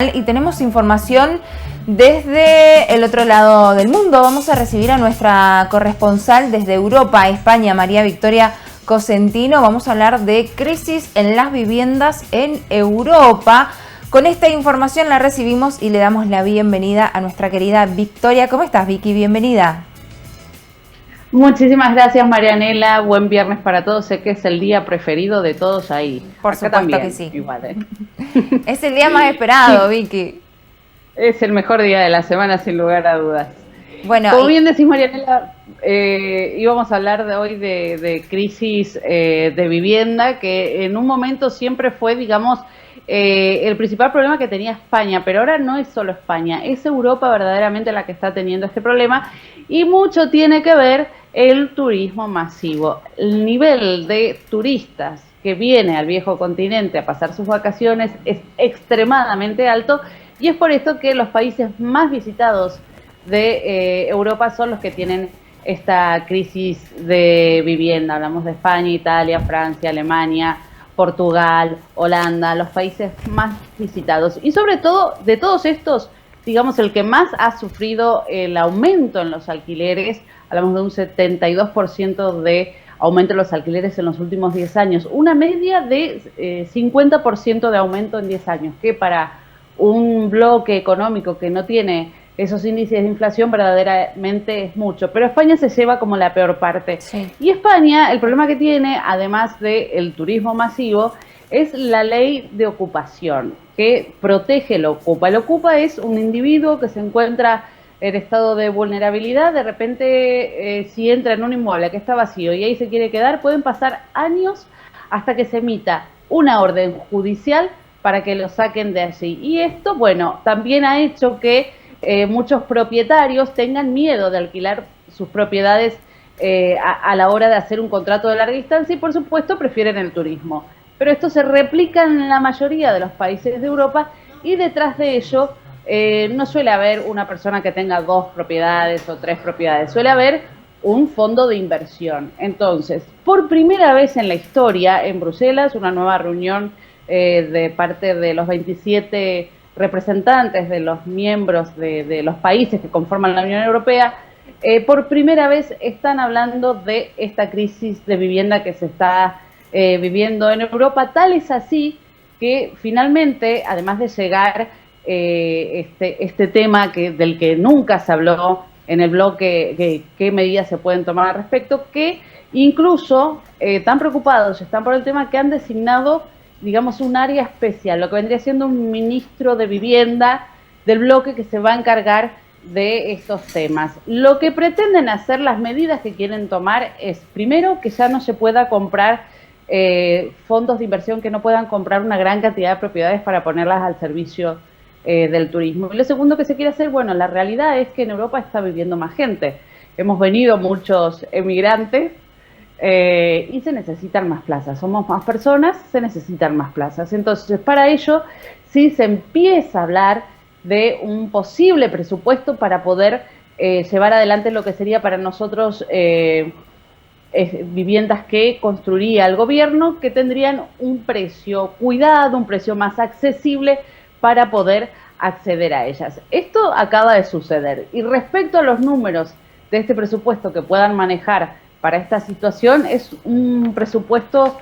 Y tenemos información desde el otro lado del mundo. Vamos a recibir a nuestra corresponsal desde Europa, España, María Victoria Cosentino. Vamos a hablar de crisis en las viviendas en Europa. Con esta información la recibimos y le damos la bienvenida a nuestra querida Victoria. ¿Cómo estás, Vicky? Bienvenida. Muchísimas gracias, Marianela. Buen viernes para todos. Sé que es el día preferido de todos ahí. Por Acá supuesto también, que sí. igual, ¿eh? Es el día más esperado, Sí, Vicky. es el mejor día de la semana, sin lugar a dudas. Bueno, Como bien decís, Marianela, íbamos a hablar de hoy de crisis de vivienda, que en un momento siempre fue, digamos, el principal problema que tenía España, pero ahora no es solo España, es Europa verdaderamente la que está teniendo este problema y mucho tiene que ver el turismo masivo. El nivel de turistas que viene al viejo continente a pasar sus vacaciones es extremadamente alto y es por esto que los países más visitados de Europa son los que tienen esta crisis de vivienda. Hablamos de España, Italia, Francia, Alemania, Portugal, Holanda, los países más visitados. Y sobre todo, de todos estos, digamos, el que más ha sufrido el aumento en los alquileres, hablamos de un 72% de aumento en los alquileres en los últimos 10 años, una media de 50% de aumento en 10 años, que para un bloque económico que no tiene esos índices de inflación verdaderamente es mucho, pero España se lleva como la peor parte. sí. Y España, el problema que tiene, además del turismo masivo, es la ley de ocupación, que protege el ocupa. El ocupa es un individuo que se encuentra en estado de vulnerabilidad, de repente si entra en un inmueble que está vacío y ahí se quiere quedar, pueden pasar años hasta que se emita una orden judicial para que lo saquen de allí. Y esto, bueno, también ha hecho que muchos propietarios tengan miedo de alquilar sus propiedades a la hora de hacer un contrato de larga distancia y por supuesto prefieren el turismo. Pero esto se replica en la mayoría de los países de Europa y detrás de ello no suele haber una persona que tenga 2 propiedades o 3 propiedades, suele haber un fondo de inversión. Entonces, por primera vez en la historia, en Bruselas, una nueva reunión de parte de los 27 representantes de los miembros de los países que conforman la Unión Europea, por primera vez están hablando de esta crisis de vivienda que se está viviendo en Europa. Tal es así que finalmente, además de llegar este tema del que nunca se habló en el bloque, qué medidas se pueden tomar al respecto, que incluso tan preocupados están por el tema que han designado, digamos, un área especial, lo que vendría siendo un ministro de vivienda del bloque que se va a encargar de estos temas. Lo que pretenden hacer, las medidas que quieren tomar es, primero, que ya no se pueda comprar fondos de inversión que no puedan comprar una gran cantidad de propiedades para ponerlas al servicio del turismo. Y lo segundo que se quiere hacer, bueno, la realidad es que en Europa está viviendo más gente. Hemos venido muchos emigrantes, y se necesitan más plazas, somos más personas, se necesitan más plazas. Entonces, para ello, sí se empieza a hablar de un posible presupuesto para poder llevar adelante lo que sería para nosotros viviendas que construiría el gobierno, que tendrían un precio cuidado, un precio más accesible para poder acceder a ellas. Esto acaba de suceder. Y respecto a los números de este presupuesto que puedan manejar para esta situación, es un presupuesto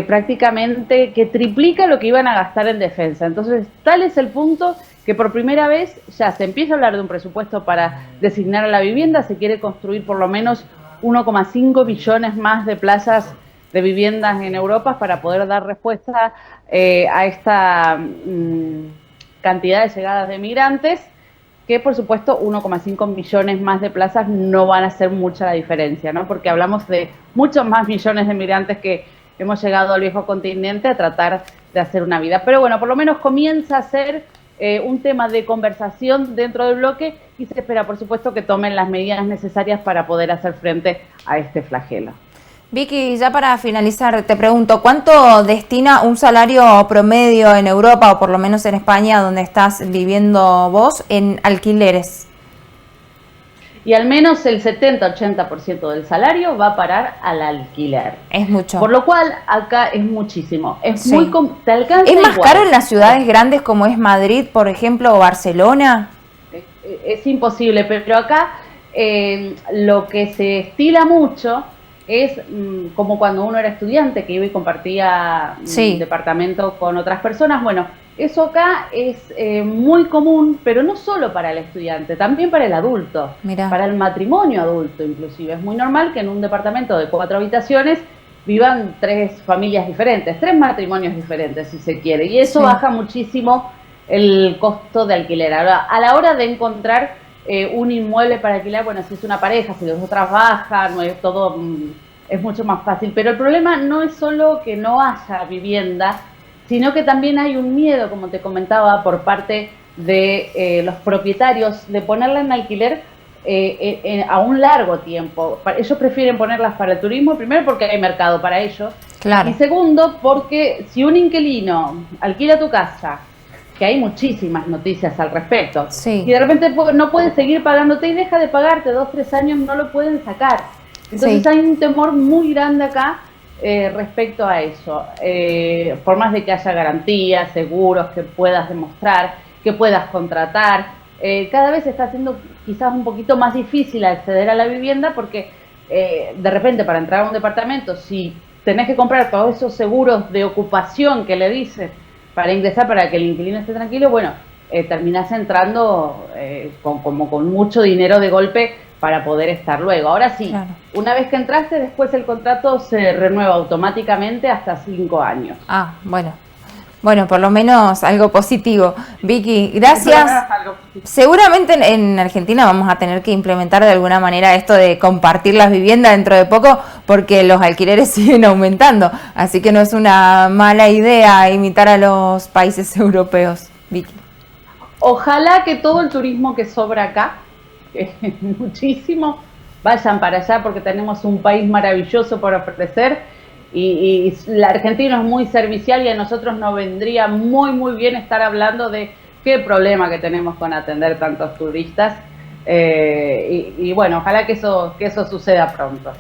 prácticamente que triplica lo que iban a gastar en defensa. Entonces, tal es el punto que por primera vez ya se empieza a hablar de un presupuesto para designar a la vivienda. Se quiere construir por lo menos 1,5 billones más de plazas de viviendas en Europa para poder dar respuesta a esta cantidad de llegadas de migrantes, que por supuesto 1,5 millones más de plazas no van a hacer mucha la diferencia, ¿no? Porque hablamos de muchos más millones de migrantes que hemos llegado al viejo continente a tratar de hacer una vida. Pero bueno, por lo menos comienza a ser un tema de conversación dentro del bloque y se espera, por supuesto, que tomen las medidas necesarias para poder hacer frente a este flagelo. Vicky, ya para finalizar, te pregunto, ¿cuánto destina un salario promedio en Europa, o por lo menos en España, donde estás viviendo vos, en alquileres? y al menos el 70-80% del salario va a parar al alquiler. Es mucho. Por lo cual, acá es muchísimo. Es Sí. muy te alcanza ¿Es más igual. caro en las ciudades grandes como es Madrid, por ejemplo, o Barcelona? Es imposible, pero acá lo que se estila mucho es como cuando uno era estudiante, que iba y compartía Sí. departamento con otras personas. Bueno, eso acá es muy común, pero no solo para el estudiante, también para el adulto, Mirá. para el matrimonio adulto inclusive. Es muy normal que en un departamento de 4 habitaciones vivan 3 familias diferentes, 3 matrimonios diferentes si se quiere, y eso Sí. baja muchísimo el costo de alquiler. Ahora, a la hora de encontrar un inmueble para alquilar, bueno, si es una pareja, si los dos trabajan, no es todo, es mucho más fácil. Pero el problema no es solo que no haya vivienda, sino que también hay un miedo, como te comentaba, por parte de los propietarios de ponerla en alquiler a un largo tiempo. Ellos prefieren ponerlas para el turismo, primero porque hay mercado para ello, Claro. y segundo porque si un inquilino alquila tu casa, que hay muchísimas noticias al respecto, Sí. y de repente no puede seguir pagándote y deja de pagarte 2-3 años, no lo pueden sacar. Entonces Sí. hay un temor muy grande acá respecto a eso. Por más de que haya garantías, seguros, que puedas demostrar, que puedas contratar, cada vez se está haciendo quizás un poquito más difícil acceder a la vivienda porque de repente para entrar a un departamento, si tenés que comprar todos esos seguros de ocupación que le dicen para ingresar, para que el inquilino esté tranquilo, bueno, terminás entrando como con mucho dinero de golpe para poder estar luego. Ahora sí, Claro. una vez que entraste, después el contrato se renueva automáticamente hasta 5 años. Ah, bueno. Bueno, por lo menos algo positivo. Vicky, gracias. Seguramente en Argentina vamos a tener que implementar de alguna manera esto de compartir las viviendas dentro de poco porque los alquileres siguen aumentando. Así que no es una mala idea imitar a los países europeos, Vicky. Ojalá que todo el turismo que sobra acá, que es muchísimo, vayan para allá porque tenemos un país maravilloso por ofrecer y la Argentina es muy servicial y a nosotros nos vendría muy bien estar hablando de qué problema que tenemos con atender tantos turistas y bueno, ojalá que eso suceda pronto.